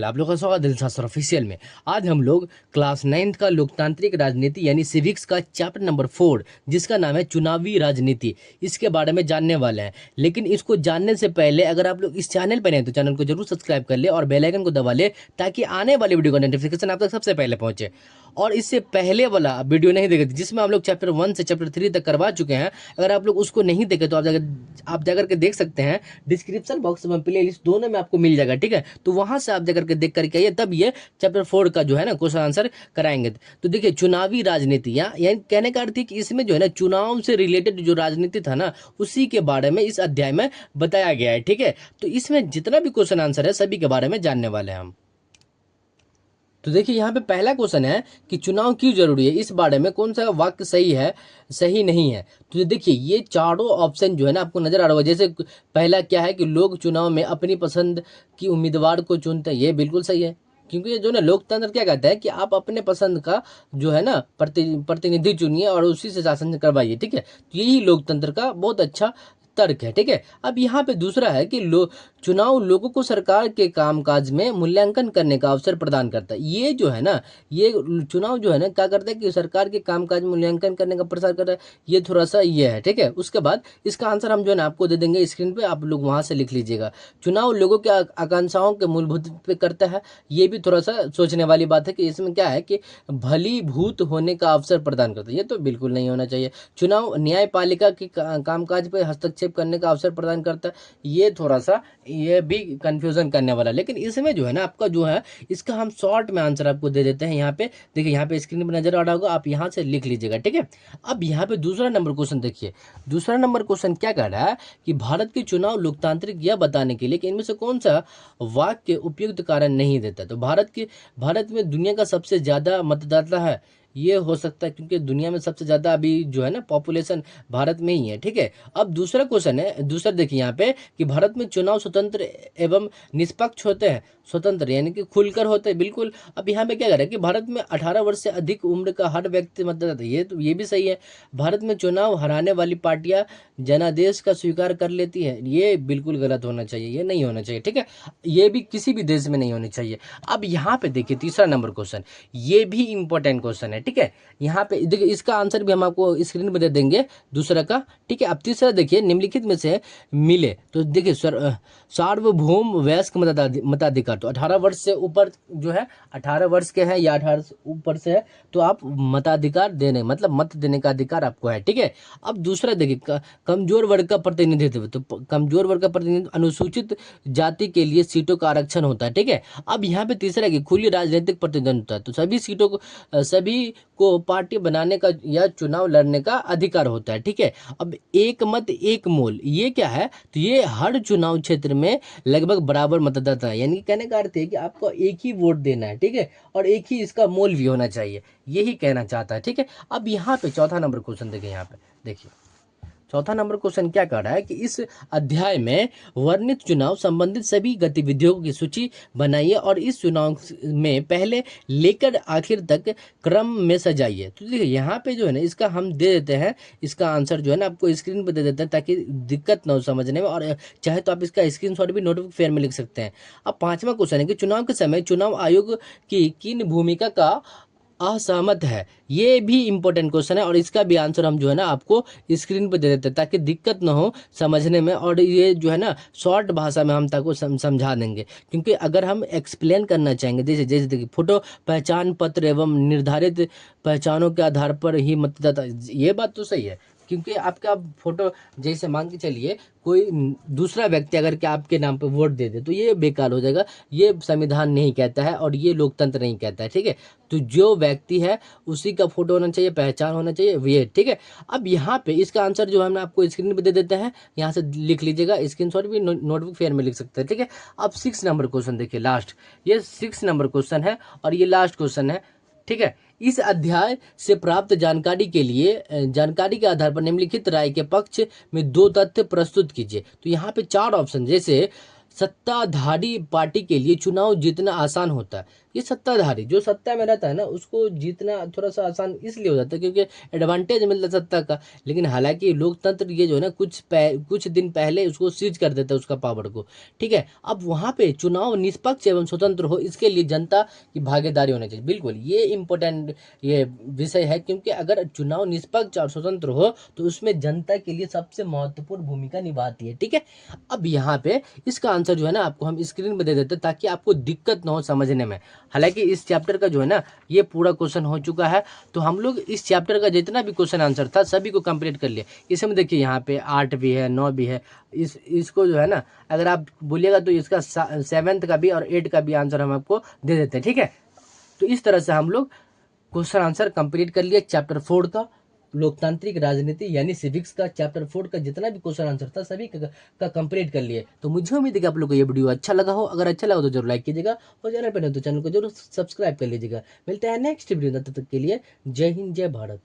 आप लोगों का स्वागत है दिलशास्त्र ऑफिशियल में। आज हम लोग क्लास 9th का लोकतांत्रिक राजनीति यानी सिविक्स का चैप्टर नंबर 4 जिसका नाम है चुनावी राजनीति, इसके बारे में जानने वाले हैं। लेकिन इसको जानने से पहले अगर आप लोग इस चैनल पर हैं तो चैनल को जरूर सब्सक्राइब कर ले और बेल आइकन को दबा ले ताकि आने वाली वीडियो का नोटिफिकेशन आप तक सबसे पहले पहुंचे। और इससे पहले वाला वीडियो नहीं देखे जिसमें हम लोग चैप्टर 1 से चैप्टर 3 तक करवा चुके हैं, अगर आप लोग उसको नहीं देखे तो आप जाकर के देख सकते हैं। डिस्क्रिप्शन बॉक्स में प्ले लिस्ट दोनों में आपको मिल जाएगा, ठीक है। तो वहां से आप जाकर के देख करके आइए, तब ये चैप्टर 4 का जो है ना क्वेश्चन आंसर कराएंगे। तो देखिए चुनावी राजनीति यानी कहने का अर्थ है कि इसमें जो है ना चुनाव से रिलेटेड जो राजनीति था ना उसी के बारे में इस अध्याय में बताया गया है, ठीक है। तो इसमें जितना भी क्वेश्चन आंसर है सभी के बारे में जानने वाले हैं हम। तो देखिए यहाँ पे पहला क्वेश्चन है कि चुनाव क्यों जरूरी है, इस बारे में कौन सा वाक्य सही है सही नहीं है। तो देखिए ये चारों ऑप्शन जो है ना आपको नजर आ रहा होगा। जैसे पहला क्या है कि लोग चुनाव में अपनी पसंद की उम्मीदवार को चुनते हैं, ये बिल्कुल सही है। क्योंकि ये जो ना लोकतंत्र क्या कहता है कि आप अपने पसंद का जो है ना प्रतिनिधि चुनिए और उसी से शासन करवाइए, ठीक है। तो यही लोकतंत्र का बहुत अच्छा तर्क है, ठीक है। अब यहाँ पे दूसरा है कि चुनाव लोगों को सरकार के कामकाज में मूल्यांकन करने का अवसर प्रदान करता है। ये जो है ना ये चुनाव जो है ना क्या करता है कि सरकार के कामकाज में मूल्यांकन करने का प्रसार करता है। ये थोड़ा सा ये है, ठीक है। उसके बाद इसका आंसर हम जो है ना आपको दे देंगे स्क्रीन पे, आप लोग वहां से लिख लीजिएगा। चुनाव लोगों के आकांक्षाओं के मूलभूत पे करता है, ये भी थोड़ा सा सोचने वाली बात है कि इसमें क्या है कि भलीभूत होने का अवसर प्रदान करता है, ये तो बिल्कुल नहीं होना चाहिए। चुनाव न्यायपालिका के कामकाज पे हस्तक्षेप करने का अवसर प्रदान करता है, ये थोड़ा सा ये भी कंफ्यूजन करने वाला। लेकिन इसमें जो है ना आपका जो है इसका हम शॉर्ट में आंसर आपको दे देते हैं। यहाँ पे देखिए, यहाँ पे स्क्रीन पर नजर आ रहा होगा, आप यहाँ से लिख लीजिएगा, ठीक है। अब यहाँ पे दूसरा नंबर क्वेश्चन देखिए। दूसरा नंबर क्वेश्चन क्या कह रहा है कि भारत के चुनाव लोकतांत्रिक यह बताने के लिए कि इनमें से कौन सा वाक्य उपयुक्त कारण नहीं देता। तो भारत में दुनिया का सबसे ज्यादा मतदाता है, ये हो सकता है क्योंकि दुनिया में सबसे ज्यादा अभी जो है ना पॉपुलेशन भारत में ही है, ठीक है। अब दूसरा क्वेश्चन है, दूसरा देखिए यहाँ पे कि भारत में चुनाव स्वतंत्र एवं निष्पक्ष होते हैं। स्वतंत्र यानी कि खुलकर होते हैं, बिल्कुल। अब यहाँ पे क्या कह रहा है कि भारत में 18 वर्ष से अधिक उम्र का हर व्यक्ति मतदाता, ये भी सही है। भारत में चुनाव हराने वाली पार्टियां जनादेश का स्वीकार कर लेती है, ये बिल्कुल गलत होना चाहिए, ये नहीं होना चाहिए, ठीक है। ये भी किसी भी देश में नहीं होनी चाहिए। अब यहाँ पे देखिए तीसरा नंबर क्वेश्चन, ये भी इंपॉर्टेंट क्वेश्चन है, ठीक है। यहाँ पे देखिए इसका आंसर भी हम आपको स्क्रीन पर दे देंगे दूसरा का, ठीक है। अब तीसरा देखिए निम्नलिखित में से मिले तो देखिए सार्वभौम वयस्क मताधिकार, तो 18 वर्ष से ऊपर जो है 18 वर्ष के हैं या 18 से ऊपर से है तो आप मताधिकार देने मतलब मत देने का अधिकार आपको है, ठीक है। अब दूसरा देखिए कमजोर वर्ग का प्रतिनिधित्व, तो कमजोर वर्ग का प्रतिनिधित्व अनुसूचित जाति के लिए सीटों का आरक्षण होता है, ठीक है। अब यहाँ पे तीसरा है कि खुली राजनीतिक प्रतिद्वंद्विता, तो सभी को पार्टी बनाने का या चुनाव लड़ने का अधिकार होता है, ठीक है। अब एक मत एक मोल, ये क्या है, तो ये हर चुनाव क्षेत्र में लगभग बराबर मतदाता है, यानी कहने का अर्थ है कि आपको एक ही वोट देना है, ठीक है, और एक ही इसका मोल भी होना चाहिए, यही कहना चाहता है, ठीक है। अब यहाँ पे चौथा नंबर क्वेश्चन देखिए, यहाँ पे देखिए चौथा नंबर क्वेश्चन क्या कर रहा है कि इस अध्याय में वर्णित चुनाव संबंधित सभी गतिविधियों की सूची बनाइए और इस चुनाव में पहले लेकर आखिर तक क्रम में सजाइए। तो देखिए यहाँ पे जो है ना इसका हम दे देते हैं, इसका आंसर जो है ना आपको स्क्रीन पे दे देते हैं ताकि दिक्कत ना हो समझने में, और चाहे तो आप इसका स्क्रीनशॉट भी नोटबुक फेयर में लिख सकते हैं। अब पांचवा क्वेश्चन है कि चुनाव के समय चुनाव आयोग की किन भूमिका का असहमत है, ये भी इंपॉर्टेंट क्वेश्चन है और इसका भी आंसर हम जो है ना आपको स्क्रीन पे दे देते हैं ताकि दिक्कत ना हो समझने में, और ये जो है ना शॉर्ट भाषा में हम ताको समझा देंगे। क्योंकि अगर हम एक्सप्लेन करना चाहेंगे जैसे जैसे देखिए फोटो पहचान पत्र एवं निर्धारित पहचानों के आधार पर ही मतदाता, ये बात तो सही है क्योंकि आपका फोटो जैसे मान के चलिए कोई दूसरा व्यक्ति अगर के आपके नाम पे वोट दे दे तो ये बेकार हो जाएगा, ये संविधान नहीं कहता है और ये लोकतंत्र नहीं कहता है, ठीक है। तो जो व्यक्ति है उसी का फोटो होना चाहिए, पहचान होना चाहिए, ये ठीक है। अब यहाँ पे इसका आंसर जो हम आपको स्क्रीन पे दे देते हैं, यहाँ से लिख लीजिएगा, स्क्रीनशॉट भी नोटबुक फेयर में लिख सकते हैं, ठीक है। अब 6 नंबर क्वेश्चन देखिए लास्ट, ये 6 नंबर क्वेश्चन है और ये लास्ट क्वेश्चन है, ठीक है। इस अध्याय से प्राप्त जानकारी के आधार पर निम्नलिखित राय के पक्ष में 2 तथ्य प्रस्तुत कीजिए। तो यहाँ पे 4 ऑप्शन, जैसे सत्ताधारी पार्टी के लिए चुनाव जीतना आसान होता है। ये सत्ताधारी जो सत्ता में रहता है ना, उसको जीतना थोड़ा सा आसान इसलिए हो जाता है क्योंकि एडवांटेज मिलता है सत्ता का। लेकिन हालांकि लोकतंत्र ये जो है ना, कुछ दिन पहले उसको सीज कर देता है उसका पावर को। ठीक है, अब वहाँ पे चुनाव निष्पक्ष एवं स्वतंत्र हो, इसके लिए जनता की भागीदारी होनी चाहिए। बिल्कुल ये इम्पोर्टेंट ये विषय है, क्योंकि अगर चुनाव निष्पक्ष और स्वतंत्र हो तो उसमें जनता के लिए सबसे महत्वपूर्ण भूमिका निभाती है। ठीक है, अब यहाँ पे इसका आंसर जो है ना, आपको हम स्क्रीन पे दे देते हैं ताकि आपको दिक्कत ना हो समझने में। हालांकि इस चैप्टर का जो है ना, ये पूरा क्वेश्चन हो चुका है, तो हम लोग इस चैप्टर का जितना भी क्वेश्चन आंसर था सभी को कंप्लीट कर लिया। इसमें देखिए यहाँ पे 8 भी है, 9 भी है। इसको जो है ना, अगर आप बोलिएगा तो इसका 7th का भी और 8 का भी आंसर हम आपको दे देते हैं। ठीक है, तो इस तरह से हम लोग क्वेश्चन आंसर कंप्लीट कर लिया चैप्टर 4 का, लोकतांत्रिक राजनीति यानी सिविक्स का चैप्टर 4 का जितना भी क्वेश्चन आंसर था सभी का कंप्लीट कर लिए। तो मुझे उम्मीद है कि आप लोग को ये वीडियो अच्छा लगा हो। अगर अच्छा लगा तो जरूर लाइक कीजिएगा, और चैनल पर नहीं तो चैनल को जरूर सब्सक्राइब कर लीजिएगा। मिलते हैं नेक्स्ट वीडियो, तब तक के लिए जय हिंद, जय भारत।